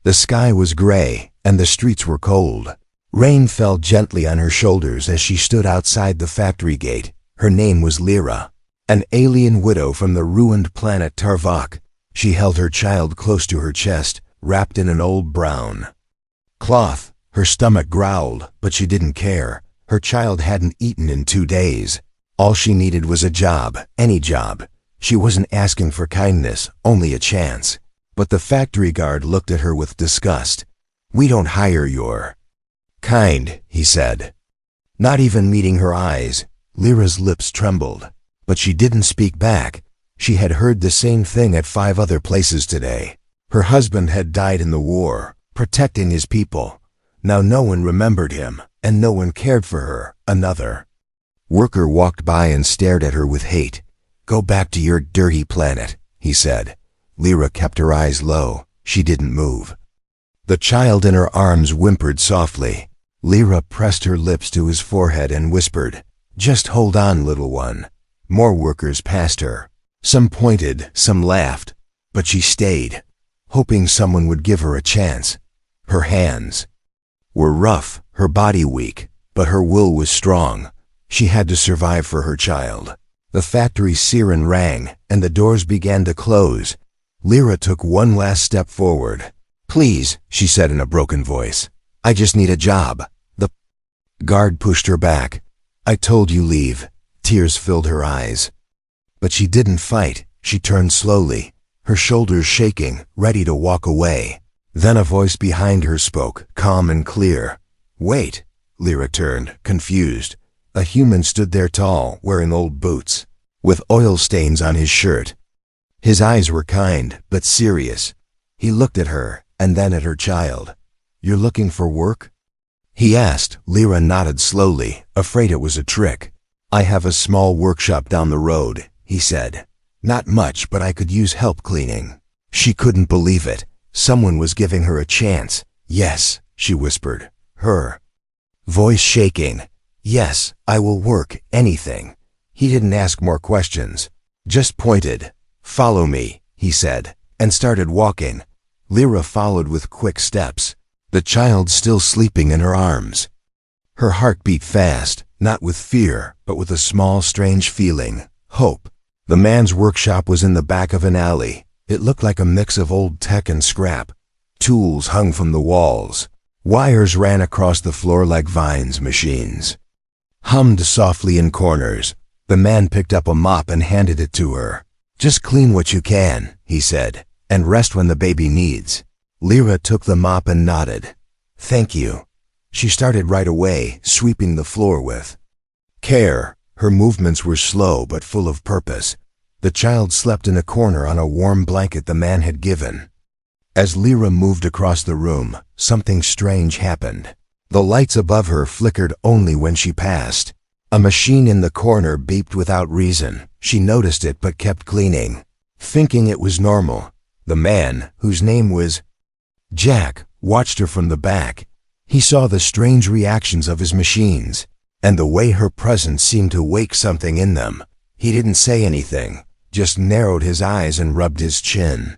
The sky was gray, and the streets were cold. Rain fell gently on her shoulders as she stood outside the factory gate. Her name was Lyra, an alien widow from the ruined planet Tarvok. She held her child close to her chest, wrapped in an old brown cloth. Her stomach growled, but she didn't care. Her child hadn't eaten in 2 days. All she needed was a job, any job. She wasn't asking for kindness, only a chance. But the factory guard looked at her with disgust. "We don't hire your kind," he said. Not even meeting her eyes, Lyra's lips trembled. But she didn't speak back. She had heard the same thing at 5 other places today. Her husband had died in the war, protecting his people. Now no one remembered him, and no one cared for her. Another worker walked by and stared at her with hate. "Go back to your dirty planet," he said. Lyra kept her eyes low. She didn't move. The child in her arms whimpered softly. Lyra pressed her lips to his forehead and whispered, "Just hold on, little one." More workers passed her. Some pointed, some laughed, but she stayed, hoping someone would give her a chance. Her hands were rough, her body weak, but her will was strong. She had to survive for her child. The factory siren rang, and the doors began to close. Lyra took one last step forward. "Please," she said in a broken voice. "I just need a job." The guard pushed her back. "I told you leave." Tears filled her eyes. But she didn't fight. She turned slowly, her shoulders shaking, ready to walk away. Then a voice behind her spoke, calm and clear. "Wait." Lyra turned, confused. A human stood there tall, wearing old boots, with oil stains on his shirt. His eyes were kind, but serious. He looked at her, and then at her child. "You're looking for work?" he asked. Lyra nodded slowly, afraid it was a trick. "I have a small workshop down the road," he said. "Not much, but I could use help cleaning." She couldn't believe it. Someone was giving her a chance. "Yes," she whispered, her voice shaking. "Yes, I will work, anything." He didn't ask more questions, just pointed. "Follow me," he said, and started walking. Lyra followed with quick steps, the child still sleeping in her arms. Her heart beat fast, not with fear, but with a small, strange feeling, hope. The man's workshop was in the back of an alley. It looked like a mix of old tech and scrap. Tools hung from the walls. Wires ran across the floor like vines. Machines hummed softly in corners. The man picked up a mop and handed it to her. "Just clean what you can," he said, "and rest when the baby needs." Lyra took the mop and nodded. "Thank you." She started right away, sweeping the floor with care. Her movements were slow but full of purpose. The child slept in a corner on a warm blanket the man had given. As Lyra moved across the room, something strange happened. The lights above her flickered only when she passed. A machine in the corner beeped without reason. She noticed it but kept cleaning, thinking it was normal. The man, whose name was Jack, watched her from the back. He saw the strange reactions of his machines, and the way her presence seemed to wake something in them. He didn't say anything, just narrowed his eyes and rubbed his chin.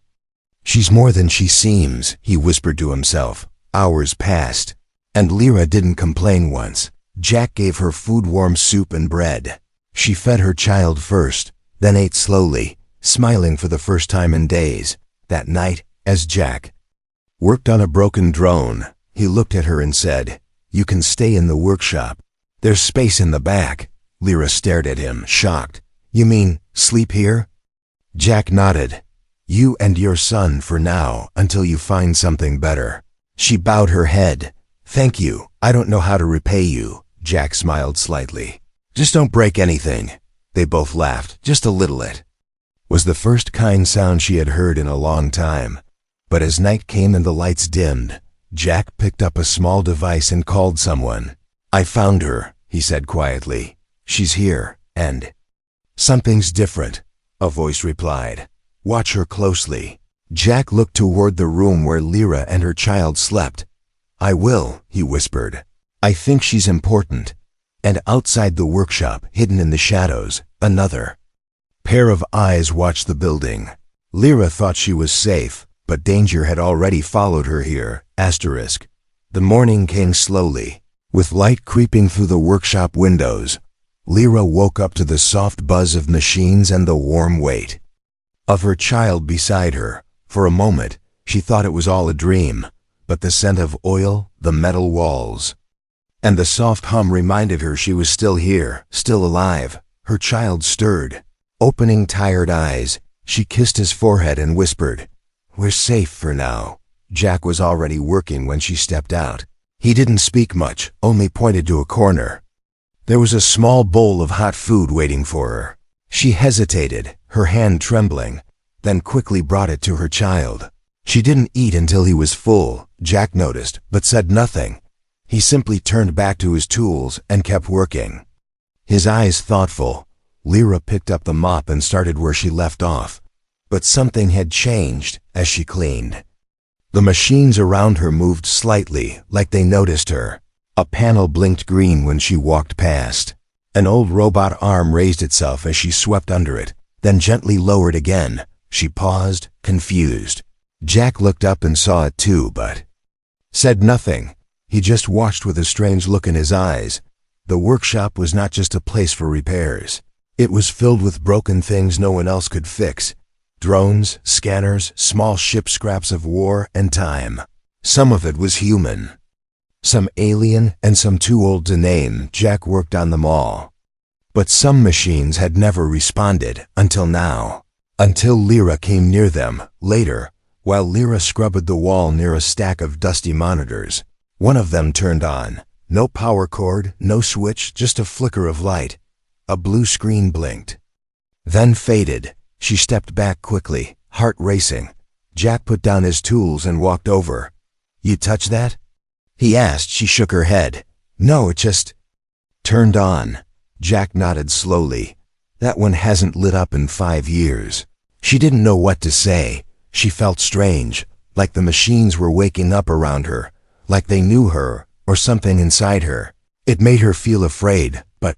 "She's more than she seems," he whispered to himself. Hours passed, and Lyra didn't complain once. Jack gave her food-warm soup and bread. She fed her child first, then ate slowly, smiling for the first time in days. That night, as Jack worked on a broken drone, he looked at her and said, "You can stay in the workshop. There's space in the back." Lyra stared at him, shocked. "You mean, sleep here?" Jack nodded. "You and your son for now, until you find something better." She bowed her head. "Thank you. I don't know how to repay you." Jack smiled slightly. "Just don't break anything." They both laughed, just a little. It was the first kind sound she had heard in a long time. But as night came and the lights dimmed, Jack picked up a small device and called someone. "I found her," he said quietly. "She's here, and something's different," a voice replied. "Watch her closely." Jack looked toward the room where Lyra and her child slept. "I will," he whispered. "I think she's important." And outside the workshop, hidden in the shadows, another pair of eyes watched the building. Lyra thought she was safe, but danger had already followed her here. Asterisk. The morning came slowly, with light creeping through the workshop windows. Lyra woke up to the soft buzz of machines and the warm weight of her child beside her. For a moment, she thought it was all a dream, but the scent of oil, the metal walls, and the soft hum reminded her she was still here, still alive. Her child stirred. Opening tired eyes, she kissed his forehead and whispered, "We're safe for now." Jack was already working when she stepped out. He didn't speak much, only pointed to a corner. There was a small bowl of hot food waiting for her. She hesitated, her hand trembling, then quickly brought it to her child. She didn't eat until he was full, Jack noticed, but said nothing. He simply turned back to his tools and kept working. His eyes thoughtful, Lyra picked up the mop and started where she left off. But something had changed as she cleaned. The machines around her moved slightly, like they noticed her. A panel blinked green when she walked past. An old robot arm raised itself as she swept under it, then gently lowered again. She paused, confused. Jack looked up and saw it too, but said nothing. He just watched with a strange look in his eyes. The workshop was not just a place for repairs. It was filled with broken things no one else could fix. Drones, scanners, small ship scraps of war and time. Some of it was human, some alien, and some too old to name. Jack worked on them all. But some machines had never responded, until now. Until Lyra came near them, later, while Lyra scrubbed the wall near a stack of dusty monitors. One of them turned on. No power cord, no switch, just a flicker of light. A blue screen blinked, then faded. She stepped back quickly, heart racing. Jack put down his tools and walked over. "You touch that?" he asked. She shook her head. "No, it just turned on." Jack nodded slowly. "That one hasn't lit up in 5 years." She didn't know what to say. She felt strange, like the machines were waking up around her, like they knew her, or something inside her. It made her feel afraid, but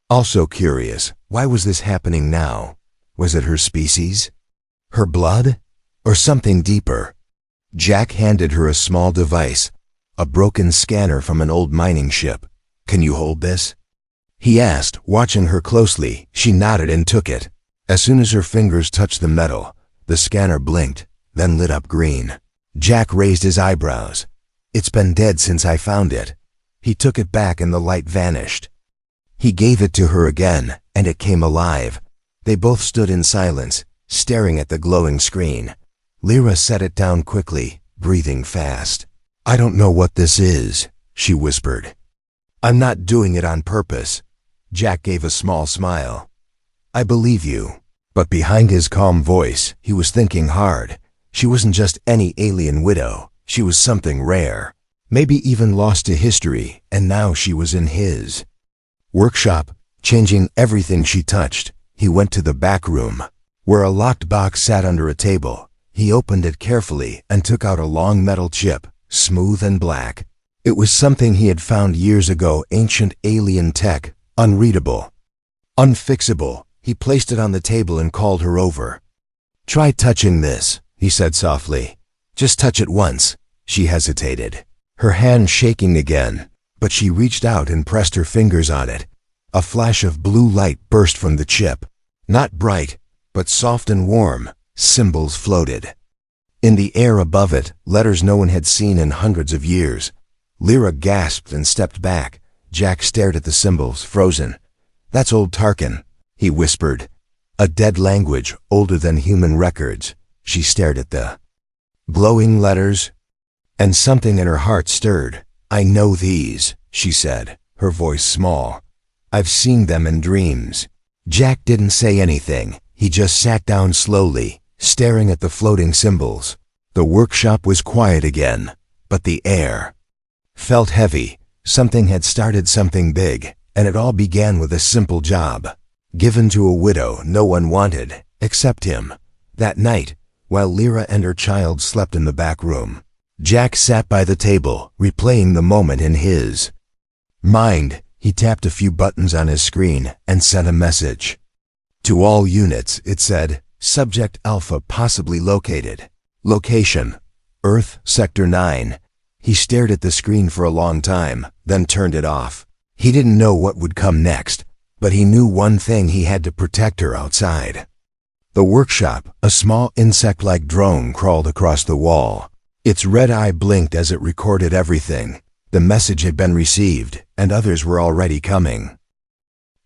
also curious. Why was this happening now? Was it her species? Her blood? Or something deeper? Jack handed her a small device, a broken scanner from an old mining ship. "Can you hold this?" he asked, watching her closely. She nodded and took it. As soon as her fingers touched the metal, the scanner blinked, then lit up green. Jack raised his eyebrows. "It's been dead since I found it." He took it back and the light vanished. He gave it to her again, and it came alive. They both stood in silence, staring at the glowing screen. Lyra set it down quickly, breathing fast. "I don't know what this is," she whispered. "I'm not doing it on purpose." Jack gave a small smile. "I believe you." But behind his calm voice, he was thinking hard. She wasn't just any alien widow. She was something rare, maybe even lost to history, and now she was in his workshop, changing everything she touched. He went to the back room, where a locked box sat under a table. He opened it carefully and took out a long metal chip, smooth and black. It was something he had found years ago, ancient alien tech, unreadable, unfixable. He placed it on the table and called her over. "Try touching this," he said softly. "Just touch it once." She hesitated, her hand shaking again, but she reached out and pressed her fingers on it. A flash of blue light burst from the chip. Not bright, but soft and warm. Symbols floated in the air above it, letters no one had seen in hundreds of years. Lyra gasped and stepped back. Jack stared at the symbols, frozen. "That's old Tarkan," he whispered. "A dead language, older than human records." She stared at the glowing letters, and something in her heart stirred. "I know these," she said, her voice small. "I've seen them in dreams." Jack didn't say anything. He just sat down slowly, staring at the floating symbols. The workshop was quiet again, but the air felt heavy. Something had started something big, and it all began with a simple job, given to a widow no one wanted, except him. That night, while Lyra and her child slept in the back room, Jack sat by the table, replaying the moment in his mind. He tapped a few buttons on his screen and sent a message. "To all units," it said, "Subject Alpha possibly located." Location: Earth, Sector 9. He stared at the screen for a long time, then turned it off. He didn't know what would come next, but he knew one thing: he had to protect her outside. The workshop, a small insect-like drone, crawled across the wall. Its red eye blinked as it recorded everything. The message had been received, and others were already coming.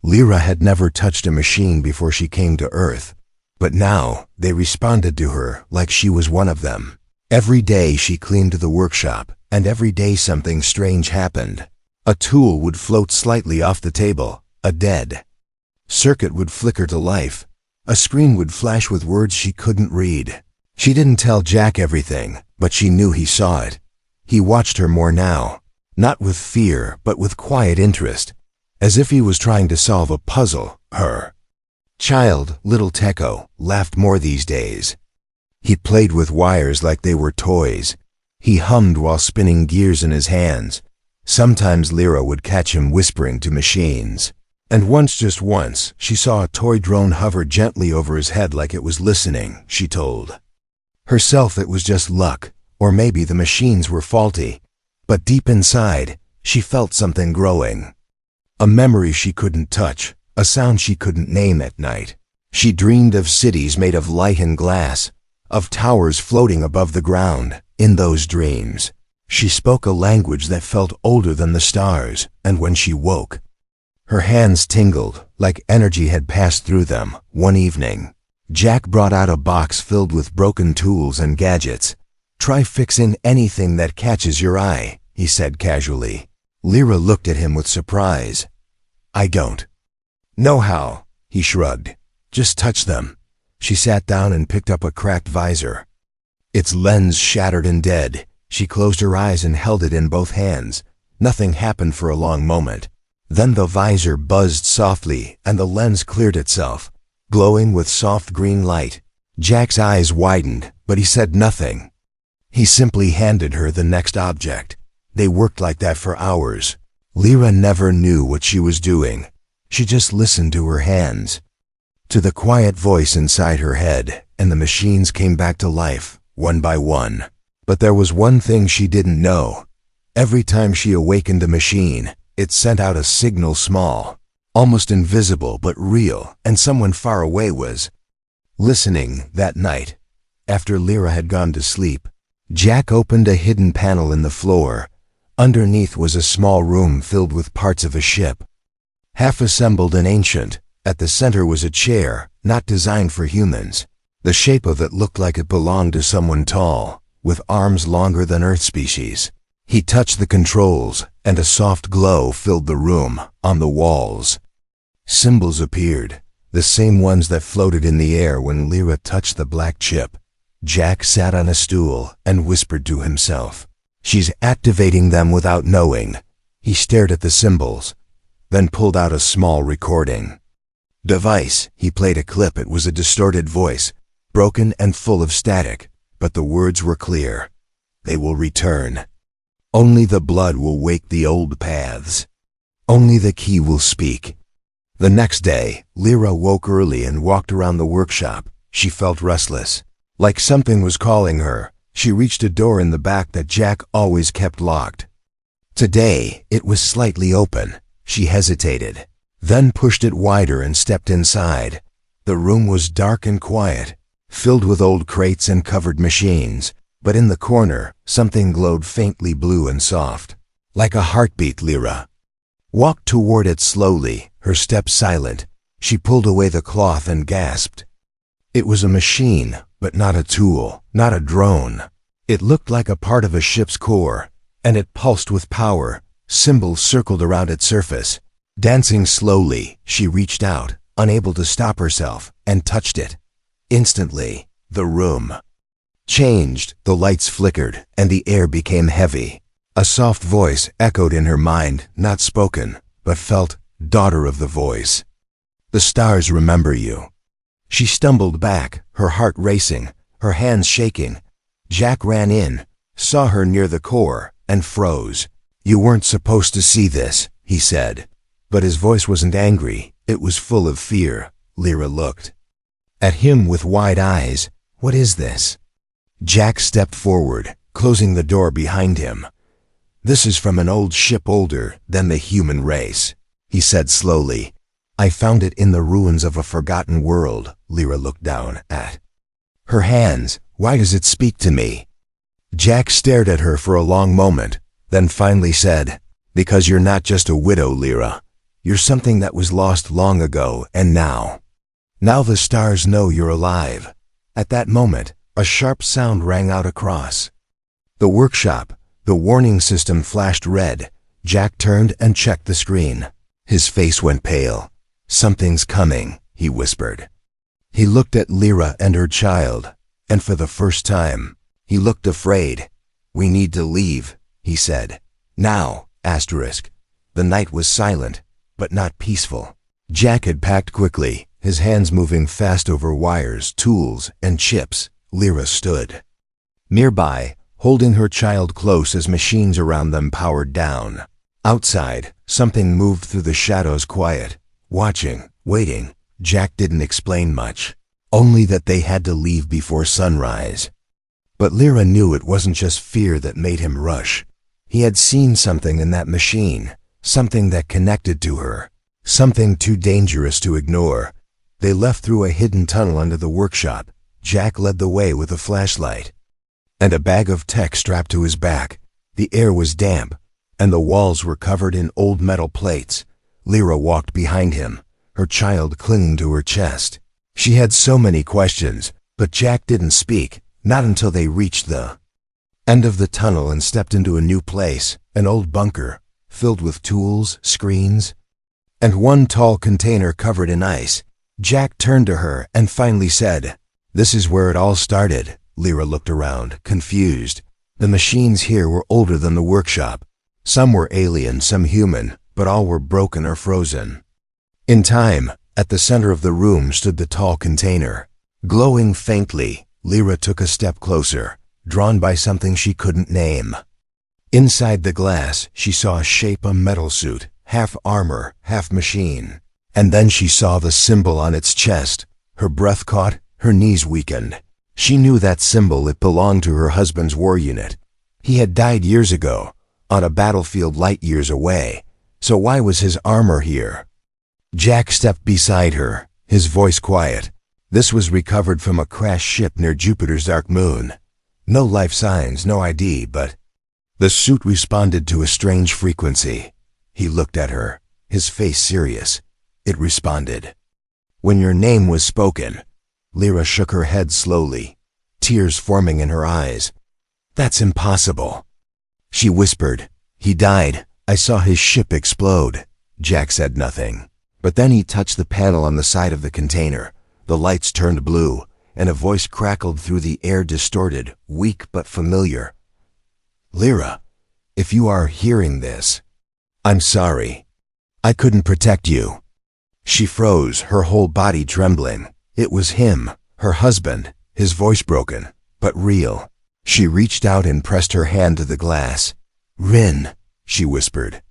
Lyra had never touched a machine before she came to Earth, but now they responded to her like she was one of them. Every day she cleaned the workshop, and every day something strange happened. A tool would float slightly off the table, a dead circuit would flicker to life, a screen would flash with words she couldn't read. She didn't tell Jack everything, but she knew he saw it. He watched her more now, not with fear, but with quiet interest, as if he was trying to solve a puzzle. Her child, little Teco, laughed more these days. He played with wires like they were toys. He hummed while spinning gears in his hands. Sometimes Lyra would catch him whispering to machines. And once, just once, she saw a toy drone hover gently over his head like it was listening. She told herself it was just luck, or maybe the machines were faulty. But deep inside, she felt something growing. A memory she couldn't touch, a sound she couldn't name at night. She dreamed of cities made of light and glass, of towers floating above the ground. In those dreams, she spoke a language that felt older than the stars, and when she woke, her hands tingled like energy had passed through them. One evening, Jack brought out a box filled with broken tools and gadgets. "Try fixing anything that catches your eye," he said casually. Lyra looked at him with surprise. "I don't know how," he shrugged. "Just touch them." She sat down and picked up a cracked visor. Its lens shattered and dead. She closed her eyes and held it in both hands. Nothing happened for a long moment. Then the visor buzzed softly and the lens cleared itself, glowing with soft green light. Jack's eyes widened, but he said nothing. He simply handed her the next object. They worked like that for hours. Lyra never knew what she was doing. She just listened to her hands, to the quiet voice inside her head, and the machines came back to life, one by one. But there was one thing she didn't know. Every time she awakened a machine, it sent out a signal, small, almost invisible but real, and someone far away was listening. That night, after Lyra had gone to sleep, Jack opened a hidden panel in the floor. Underneath was a small room filled with parts of a ship, half assembled and ancient. At the center was a chair, not designed for humans. The shape of it looked like it belonged to someone tall, with arms longer than Earth species. He touched the controls, and a soft glow filled the room. On the walls, symbols appeared, the same ones that floated in the air when Lyra touched the black chip. Jack sat on a stool and whispered to himself, "She's activating them without knowing." He stared at the symbols, then pulled out a small recording device. He played a clip. It was a distorted voice, broken and full of static, but the words were clear. "They will return. Only the blood will wake the old paths. Only the key will speak." The next day, Lyra woke early and walked around the workshop. She felt restless, like something was calling her. She reached a door in the back that Jack always kept locked. Today, it was slightly open. She hesitated, then pushed it wider and stepped inside. The room was dark and quiet, filled with old crates and covered machines, but in the corner, something glowed faintly blue and soft, like a heartbeat. Lyra walked toward it slowly, her steps silent. She pulled away the cloth and gasped. It was a machine, but not a tool, not a drone. It looked like a part of a ship's core, and it pulsed with power. Symbols circled around its surface. Dancing slowly, she reached out, unable to stop herself, and touched it. Instantly, the room changed. The lights flickered, and the air became heavy. A soft voice echoed in her mind, not spoken, but felt. "Daughter of the voice, the stars remember you." She stumbled back, her heart racing, her hands shaking. Jack ran in, saw her near the core, and froze. "You weren't supposed to see this," he said. But his voice wasn't angry, it was full of fear. Lyra looked at him with wide eyes. "What is this?" Jack stepped forward, closing the door behind him. "This is from an old ship older than the human race," he said slowly. "I found it in the ruins of a forgotten world." Lyra looked down at her hands. "Why does it speak to me?" Jack stared at her for a long moment, then finally said, "Because you're not just a widow, Lyra. You're something that was lost long ago, and now the stars know you're alive." At that moment, a sharp sound rang out across the workshop. The warning system flashed red. Jack turned and checked the screen. His face went pale. "Something's coming," he whispered. He looked at Lyra and her child, and for the first time, he looked afraid. "We need to leave," he said. "Now." The night was silent, but not peaceful. Jack had packed quickly, his hands moving fast over wires, tools, and chips. Lyra stood nearby, holding her child close as machines around them powered down. Outside, something moved through the shadows, quiet, watching, waiting. Jack didn't explain much, only that they had to leave before sunrise. But Lyra knew it wasn't just fear that made him rush. He had seen something in that machine, something that connected to her, something too dangerous to ignore. They left through a hidden tunnel under the workshop. Jack led the way with a flashlight and a bag of tech strapped to his back. The air was damp, and the walls were covered in old metal plates. Lyra walked behind him, her child clinging to her chest. She had so many questions, but Jack didn't speak, not until they reached the end of the tunnel and stepped into a new place, an old bunker, filled with tools, screens, and one tall container covered in ice. Jack turned to her and finally said, "This is where it all started." Lyra looked around, confused. The machines here were older than the workshop. Some were alien, some human, but all were broken or frozen in time. At the center of the room stood the tall container, glowing faintly. Lyra took a step closer, drawn by something she couldn't name. Inside the glass, she saw a shape, a metal suit, half armor, half machine. And then she saw the symbol on its chest. Her breath caught, her knees weakened. She knew that symbol. It belonged to her husband's war unit. He had died years ago, on a battlefield light years away. So why was his armor here? Jack stepped beside her, his voice quiet. This was recovered from a crashed ship near Jupiter's dark moon. No life signs, no ID, but the suit responded to a strange frequency. He looked at her, his face serious. It responded when your name was spoken. Lyra shook her head slowly, tears forming in her eyes. "That's impossible," she whispered. "He died. I saw his ship explode." Jack said nothing, but then he touched the panel on the side of the container. The lights turned blue, and a voice crackled through the air, distorted, weak but familiar. "Lyra, if you are hearing this, I'm sorry. I couldn't protect you." She froze, her whole body trembling. It was him, her husband, his voice broken, but real. She reached out and pressed her hand to the glass. "Rin," she whispered.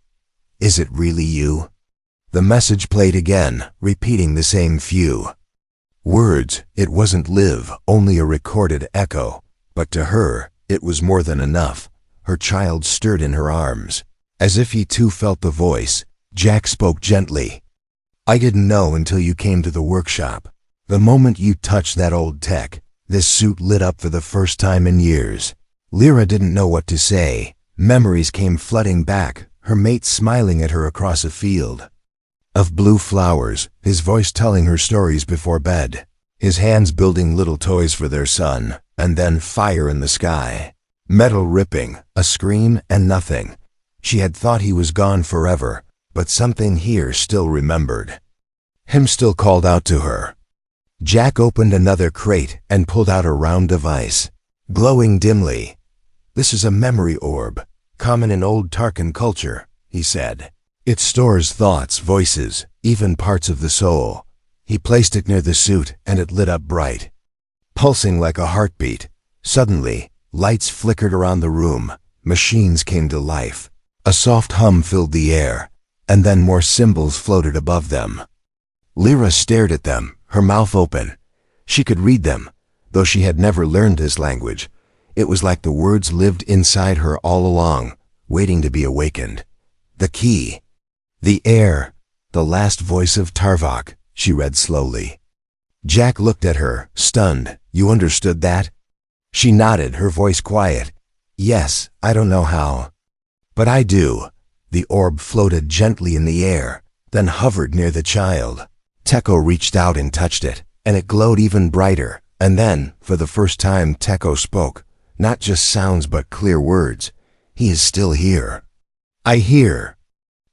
"Is it really you?" The message played again, repeating the same few words. It wasn't live, only a recorded echo. But to her, it was more than enough. Her child stirred in her arms. As if he too felt the voice, Jack spoke gently. "I didn't know until you came to the workshop. The moment you touched that old tech, this suit lit up for the first time in years." Lyra didn't know what to say. Memories came flooding back, her mate smiling at her across a field of blue flowers, his voice telling her stories before bed, his hands building little toys for their son, and then fire in the sky. Metal ripping, a scream, and nothing. She had thought he was gone forever, but something here still remembered. Him still called out to her. Jack opened another crate and pulled out a round device, glowing dimly. "This is a memory orb, common in old Tarkan culture," he said. "It stores thoughts, voices, even parts of the soul." He placed it near the suit, and it lit up bright, pulsing like a heartbeat. Suddenly, lights flickered around the room. Machines came to life. A soft hum filled the air, and then more symbols floated above them. Lyra stared at them, her mouth open. She could read them, though she had never learned this language. It was like the words lived inside her all along, waiting to be awakened. The key. The air. The last voice of Tarvok, she read slowly. Jack looked at her, stunned. You understood that? She nodded, her voice quiet. Yes, I don't know how. But I do. The orb floated gently in the air, then hovered near the child. Teko reached out and touched it, and it glowed even brighter. And then, for the first time, Teko spoke. Not just sounds but clear words. He is still here. I hear.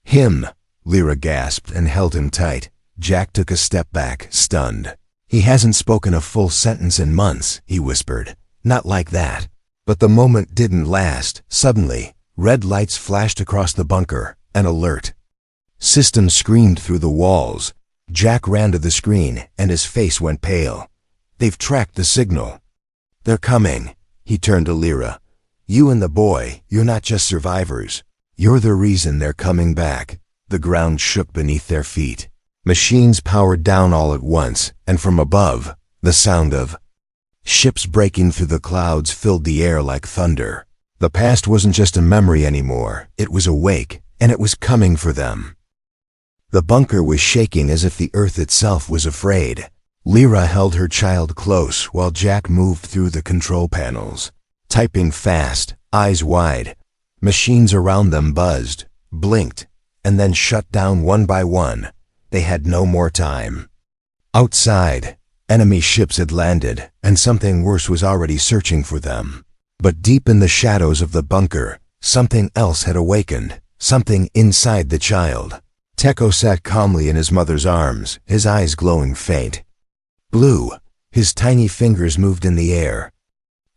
Him. Lyra gasped and held him tight. Jack took a step back, stunned. He hasn't spoken a full sentence in months, he whispered. Not like that. But the moment didn't last. Suddenly, red lights flashed across the bunker. An alert. System screamed through the walls. Jack ran to the screen, and his face went pale. They've tracked the signal. They're coming. He turned to Lyra. You and the boy, you're not just survivors. You're the reason they're coming back. The ground shook beneath their feet. Machines powered down all at once, and from above, the sound of ships breaking through the clouds filled the air like thunder. The past wasn't just a memory anymore. It was awake, and it was coming for them. The bunker was shaking as if the earth itself was afraid. Lyra held her child close while Jack moved through the control panels, typing fast, eyes wide. Machines around them buzzed, blinked, and then shut down one by one. They had no more time. Outside, enemy ships had landed, and something worse was already searching for them. But deep in the shadows of the bunker, something else had awakened, something inside the child. Teko sat calmly in his mother's arms, his eyes glowing faint. Blue, his tiny fingers moved in the air,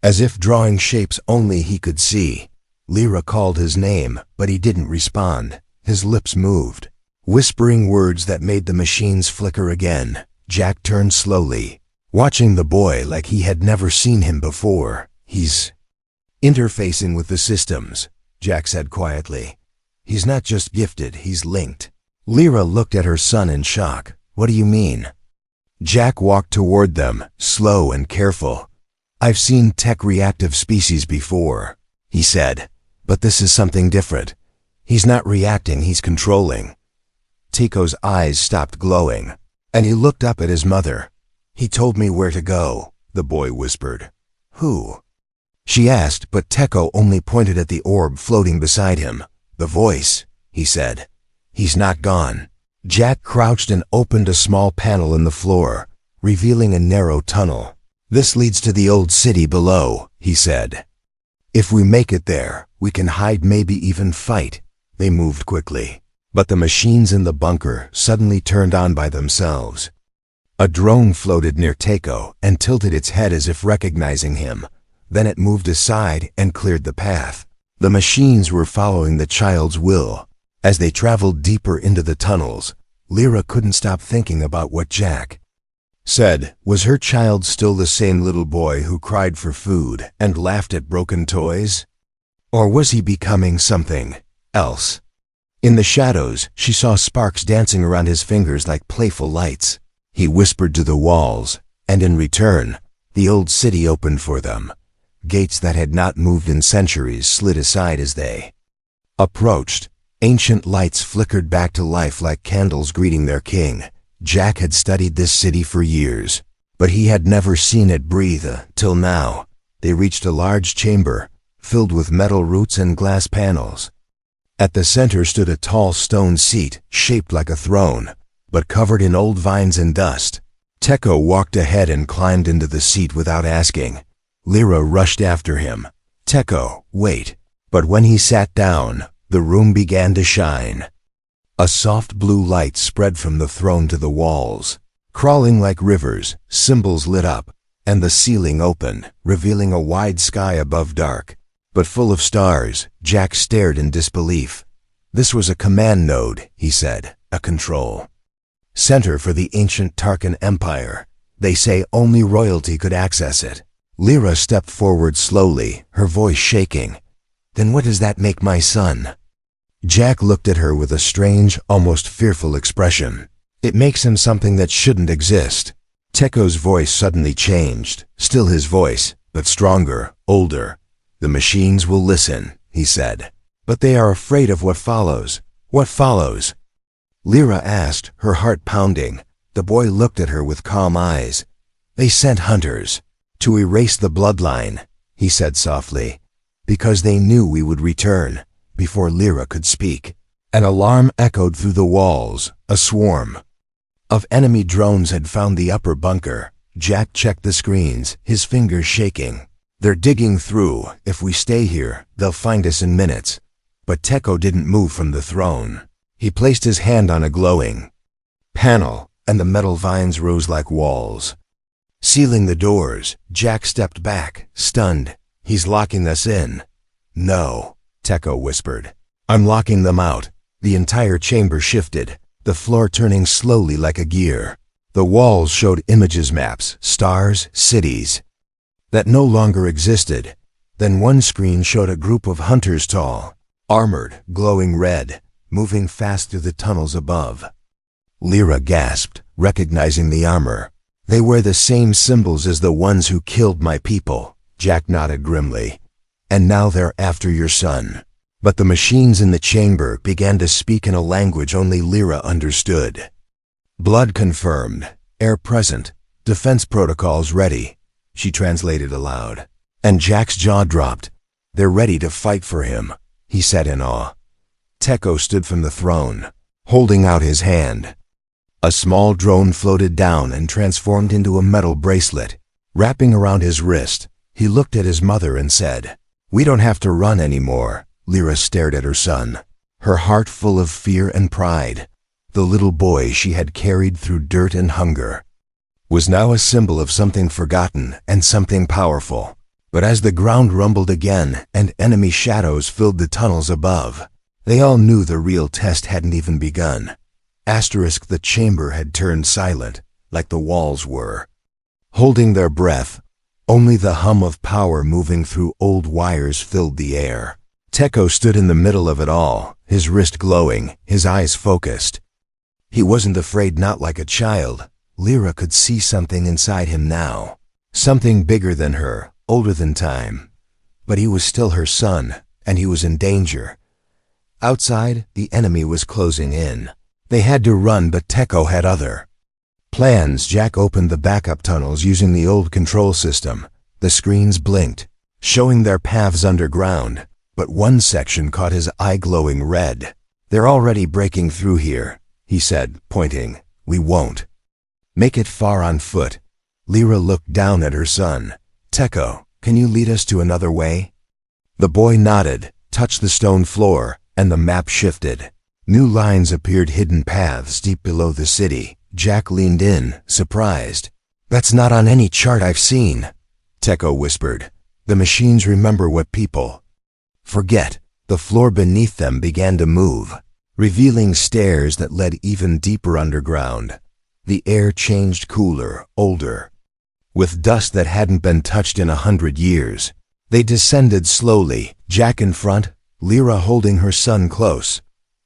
as if drawing shapes only he could see. Lyra called his name, but he didn't respond. His lips moved, whispering words that made the machines flicker again. Jack turned slowly, watching the boy like he had never seen him before. He's interfacing with the systems, Jack said quietly. He's not just gifted, he's linked. Lyra looked at her son in shock. What do you mean? Jack walked toward them, slow and careful. I've seen tech-reactive species before, he said, but this is something different. He's not reacting, he's controlling. Teko's eyes stopped glowing, and he looked up at his mother. He told me where to go, the boy whispered. Who? She asked, but Teko only pointed at the orb floating beside him. The voice, he said. He's not gone. Jack crouched and opened a small panel in the floor, revealing a narrow tunnel. This leads to the old city below, he said. If we make it there, we can hide, maybe even fight. They moved quickly, but the machines in the bunker suddenly turned on by themselves. A drone floated near Teko and tilted its head as if recognizing him. Then it moved aside and cleared the path. The machines were following the child's will. As they traveled deeper into the tunnels, Lyra couldn't stop thinking about what Jack said. Was her child still the same little boy who cried for food and laughed at broken toys? Or was he becoming something else? In the shadows, she saw sparks dancing around his fingers like playful lights. He whispered to the walls, and in return, the old city opened for them. Gates that had not moved in centuries slid aside as they approached. Ancient lights flickered back to life like candles greeting their king. Jack had studied this city for years, but he had never seen it breathe till now. They reached a large chamber, filled with metal roots and glass panels. At the center stood a tall stone seat, shaped like a throne, but covered in old vines and dust. Teko walked ahead and climbed into the seat without asking. Lyra rushed after him. Teko, wait. But when he sat down, the room began to shine. A soft blue light spread from the throne to the walls. Crawling like rivers, symbols lit up, and the ceiling opened, revealing a wide sky above dark, but full of stars. Jack stared in disbelief. This was a command node, he said, a control center for the ancient Tarkan Empire. They say only royalty could access it. Lyra stepped forward slowly, her voice shaking. Then what does that make my son? Jack looked at her with a strange, almost fearful expression. It makes him something that shouldn't exist. Teko's voice suddenly changed, still his voice, but stronger, older. The machines will listen, he said. But they are afraid of what follows. What follows? Lyra asked, her heart pounding. The boy looked at her with calm eyes. They sent hunters. To erase the bloodline, he said softly. Because they knew we would return. Before Lyra could speak, an alarm echoed through the walls. A swarm of enemy drones had found the upper bunker. Jack checked the screens, his fingers shaking. They're digging through. If we stay here, they'll find us in minutes. But Teko didn't move from the throne. He placed his hand on a glowing panel, and the metal vines rose like walls, sealing the doors. Jack stepped back, stunned. He's locking us in. No, Teko whispered. I'm locking them out. The entire chamber shifted, the floor turning slowly like a gear. The walls showed images, maps, stars, cities that no longer existed. Then one screen showed a group of hunters, tall, armored, glowing red, moving fast through the tunnels above. Lyra gasped, recognizing the armor. They wear the same symbols as the ones who killed my people. Jack nodded grimly. And now they're after your son. But the machines in the chamber began to speak in a language only Lyra understood. Blood confirmed. Air present. Defense protocols ready. She translated aloud. And Jack's jaw dropped. They're ready to fight for him, he said in awe. Teko stood from the throne, holding out his hand. A small drone floated down and transformed into a metal bracelet, wrapping around his wrist. He looked at his mother and said, "We don't have to run anymore." Lyra stared at her son, her heart full of fear and pride. The little boy she had carried through dirt and hunger was now a symbol of something forgotten and something powerful. But as the ground rumbled again and enemy shadows filled the tunnels above, they all knew the real test hadn't even begun. The chamber had turned silent, like the walls were. Holding their breath, only the hum of power moving through old wires filled the air. Teko stood in the middle of it all, his wrist glowing, his eyes focused. He wasn't afraid, not like a child. Lyra could see something inside him now. Something bigger than her, older than time. But he was still her son, and he was in danger. Outside, the enemy was closing in. They had to run, but Teko had other plans. Jack opened the backup tunnels using the old control system. The screens blinked, showing their paths underground, but one section caught his eye, glowing red. They're already breaking through here, he said, pointing. We won't make it far on foot. Lyra looked down at her son. Teko, can you lead us to another way? The boy nodded, touched the stone floor, and the map shifted. New lines appeared, hidden paths deep below the city. Jack leaned in, surprised. That's not on any chart I've seen, Teko whispered. The machines remember what people forget. The floor beneath them began to move, revealing stairs that led even deeper underground. The air changed, cooler, older, with dust that hadn't been touched in 100 years. They descended slowly, Jack in front, Lyra holding her son close.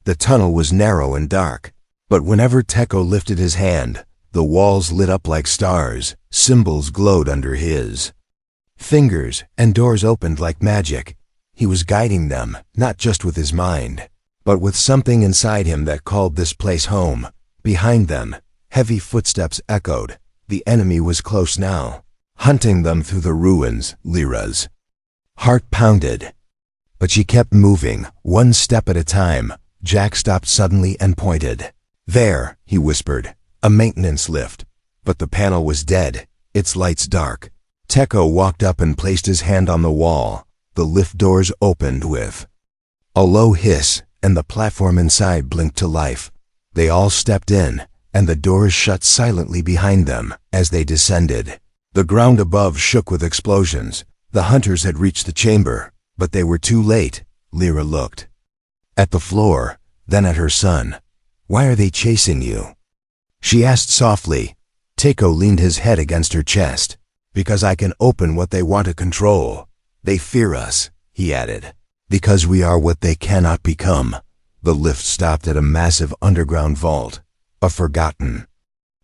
The tunnel was narrow and dark, but whenever Teko lifted his hand, the walls lit up like stars. Symbols glowed under his fingers, and doors opened like magic. He was guiding them, not just with his mind, but with something inside him that called this place home. Behind them, heavy footsteps echoed. The enemy was close now, hunting them through the ruins. Lyra's heart pounded, but she kept moving, one step at a time. Jack stopped suddenly and pointed. There, he whispered, a maintenance lift. But the panel was dead, its lights dark. Teko walked up and placed his hand on the wall. The lift doors opened with a low hiss, and the platform inside blinked to life. They all stepped in, and the doors shut silently behind them as they descended. The ground above shook with explosions. The hunters had reached the chamber, but they were too late. Lyra looked at the floor, then at her son. Why are they chasing you? She asked softly. Teko leaned his head against her chest. Because I can open what they want to control. They fear us, he added. Because we are what they cannot become. The lift stopped at a massive underground vault, a forgotten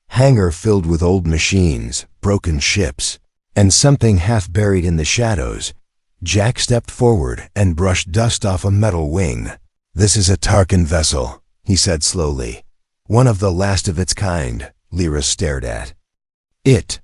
hangar filled with old machines, broken ships, and something half buried in the shadows. Jack stepped forward and brushed dust off a metal wing. "This is a Tarkin vessel," he said slowly. "One of the last of its kind." Lyra stared at it,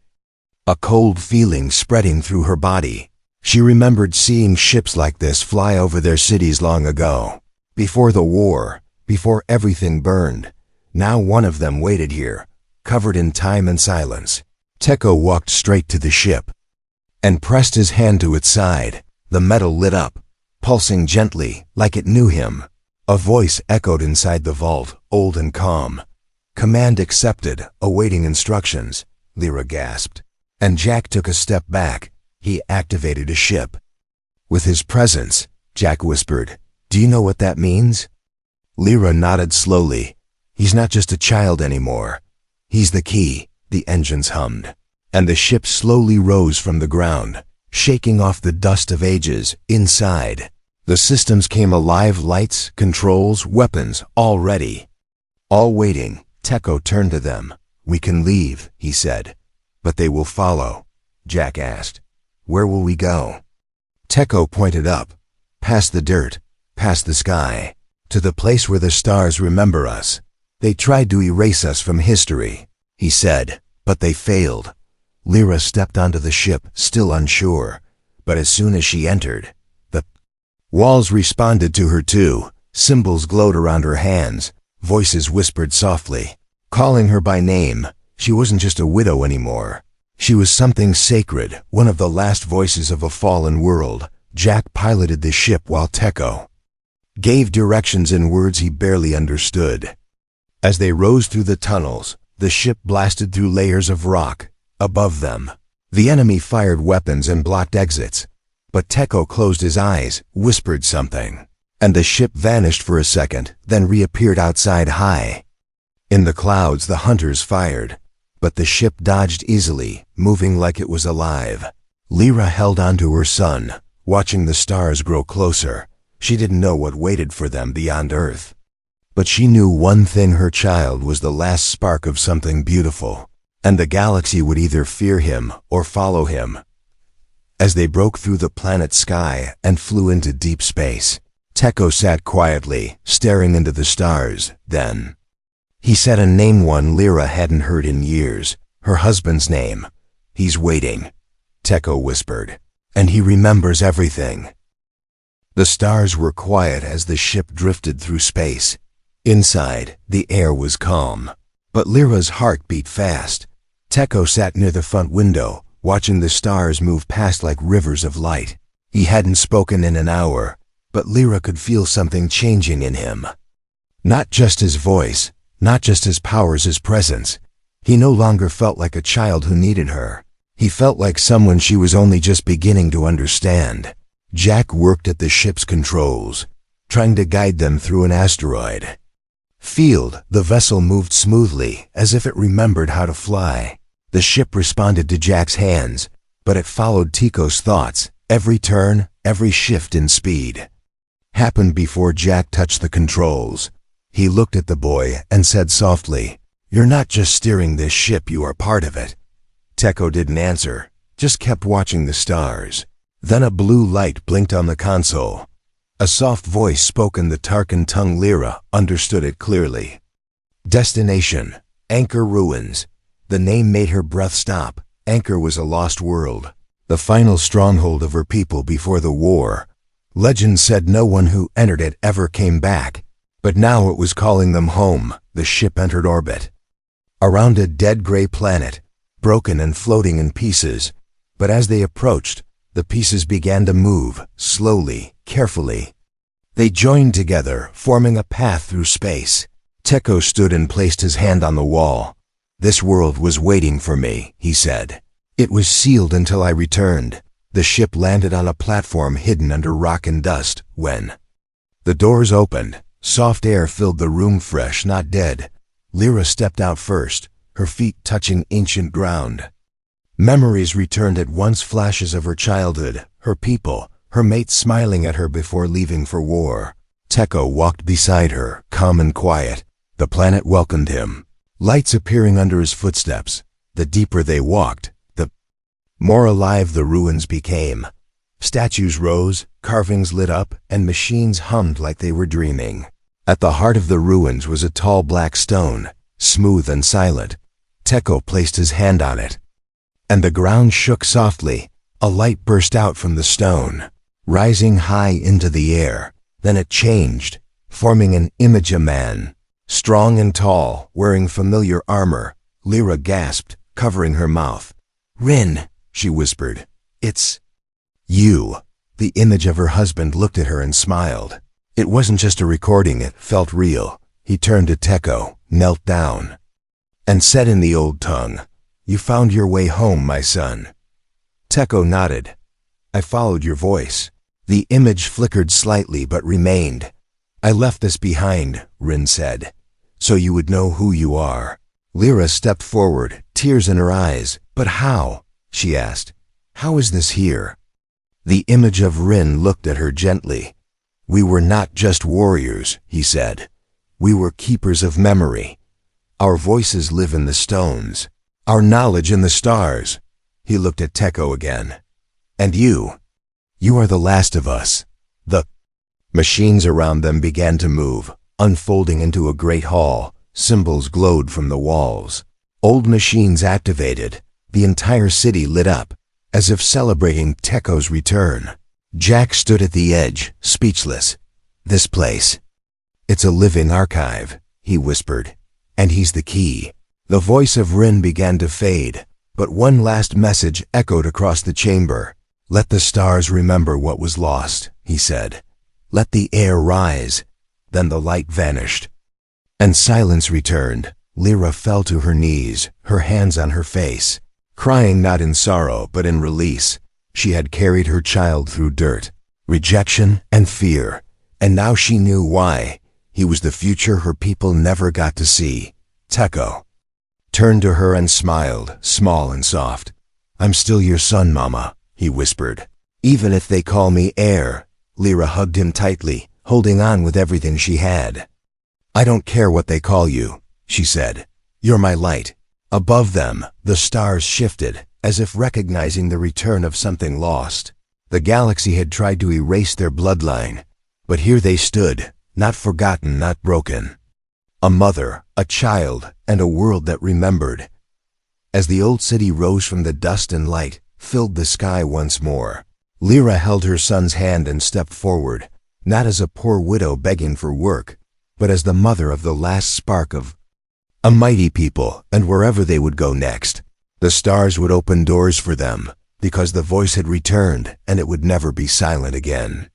a cold feeling spreading through her body. She remembered seeing ships like this fly over their cities long ago. Before the war, before everything burned. Now one of them waited here, covered in time and silence. Tekko walked straight to the ship and pressed his hand to its side. The metal lit up, pulsing gently, like it knew him. A voice echoed inside the vault, old and calm. "Command accepted, awaiting instructions," Lyra gasped. And Jack took a step back. He activated a ship. "With his presence," Jack whispered. "Do you know what that means?" Lyra nodded slowly. "He's not just a child anymore. He's the key," the engines hummed. And the ship slowly rose from the ground, shaking off the dust of ages. Inside, the systems came alive, lights, controls, weapons, all ready. All waiting. Tekko turned to them. "We can leave," he said. "But they will follow." Jack asked, "Where will we go?" Tekko pointed up, past the dirt, past the sky, to the place where the stars remember us. "They tried to erase us from history," he said, "but they failed." Lyra stepped onto the ship, still unsure, but as soon as she entered, the walls responded to her too. Symbols glowed around her hands, voices whispered softly, calling her by name. She wasn't just a widow anymore. She was something sacred, one of the last voices of a fallen world. Jack piloted the ship while Tekko gave directions in words he barely understood. As they rose through the tunnels, the ship blasted through layers of rock. Above them, the enemy fired weapons and blocked exits. But Tekko closed his eyes, whispered something, and the ship vanished for a second, then reappeared outside high. In the clouds, the hunters fired, but the ship dodged easily, moving like it was alive. Lyra held onto her son, watching the stars grow closer. She didn't know what waited for them beyond Earth. But she knew one thing: her child was the last spark of something beautiful, and the galaxy would either fear him or follow him. As they broke through the planet's sky and flew into deep space, Tekko sat quietly, staring into the stars. Then he said a name one Lyra hadn't heard in years, her husband's name. "He's waiting," Tekko whispered, "and he remembers everything." The stars were quiet as the ship drifted through space. Inside, the air was calm, but Lyra's heart beat fast. Tekko sat near the front window, watching the stars move past like rivers of light. He hadn't spoken in an hour, but Lyra could feel something changing in him. Not just his voice, not just his powers, his presence. He no longer felt like a child who needed her. He felt like someone she was only just beginning to understand. Jack worked at the ship's controls, trying to guide them through an asteroid field. The vessel moved smoothly, as if it remembered how to fly. The ship responded to Jack's hands, but it followed Tekko's thoughts. Every turn, every shift in speed happened before Jack touched the controls. He looked at the boy and said softly, "You're not just steering this ship, you are part of it." Tekko didn't answer, just kept watching the stars. Then a blue light blinked on the console. A soft voice spoke in the Tarkin tongue. Lyra understood it clearly. "Destination, Anchor Ruins." The name made her breath stop. Anchor was a lost world, the final stronghold of her people before the war. Legend said no one who entered it ever came back, but now it was calling them home. The ship entered orbit around a dead gray planet, broken and floating in pieces. But as they approached, the pieces began to move, slowly, carefully. They joined together, forming a path through space. Tekko stood and placed his hand on the wall. "This world was waiting for me," he said. "It was sealed until I returned." The ship landed on a platform hidden under rock and dust. When the doors opened, soft air filled the room, fresh, not dead. Lyra stepped out first, her feet touching ancient ground. Memories returned at once, flashes of her childhood, her people, her mates smiling at her before leaving for war. Tekko walked beside her, calm and quiet. The planet welcomed him, lights appearing under his footsteps. The deeper they walked, the More alive the ruins became. Statues rose, carvings lit up, and machines hummed like they were dreaming. At the heart of the ruins was a tall black stone, smooth and silent. Teko placed his hand on it, and the ground shook softly. A light burst out from the stone, rising high into the air. Then it changed, forming an image of a man, strong and tall, wearing familiar armor. Lyra gasped, covering her mouth. "Rin," she whispered. "It's you." The image of her husband looked at her and smiled. It wasn't just a recording, it felt real. He turned to Teko, knelt down, and said in the old tongue, "You found your way home, my son." Teko nodded. "I followed your voice." The image flickered slightly but remained. "I left this behind," Rin said, "so you would know who you are." Lyra stepped forward, tears in her eyes. "But how?" she asked. "How is this here?" The image of Rin looked at her gently. "We were not just warriors," he said. "We were keepers of memory. Our voices live in the stones, our knowledge in the stars." He looked at Teko again. "And you are the last of us." The machines around them began to move, unfolding into a great hall. Symbols glowed from the walls. Old machines activated. The entire city lit up, as if celebrating Teko's return. Jack stood at the edge, speechless. "This place, it's a living archive," he whispered. "And he's the key." The voice of Rin began to fade, but one last message echoed across the chamber. "Let the stars remember what was lost," he said. "Let the air rise." Then the light vanished, and silence returned. Lyra fell to her knees, her hands on her face, crying not in sorrow but in release. She had carried her child through dirt, rejection, and fear, and now she knew why. He was the future her people never got to see. Teko turned to her and smiled, small and soft. "I'm still your son, Mama," he whispered. "Even if they call me heir." Lyra hugged him tightly, holding on with everything she had. "I don't care what they call you," she said. "You're my light." Above them, the stars shifted, as if recognizing the return of something lost. The galaxy had tried to erase their bloodline, but here they stood, not forgotten, not broken. A mother, a child, and a world that remembered. As the old city rose from the dust and light filled the sky once more, Lyra held her son's hand and stepped forward, not as a poor widow begging for work, but as the mother of the last spark of a mighty people. And wherever they would go next, the stars would open doors for them, because the voice had returned and it would never be silent again.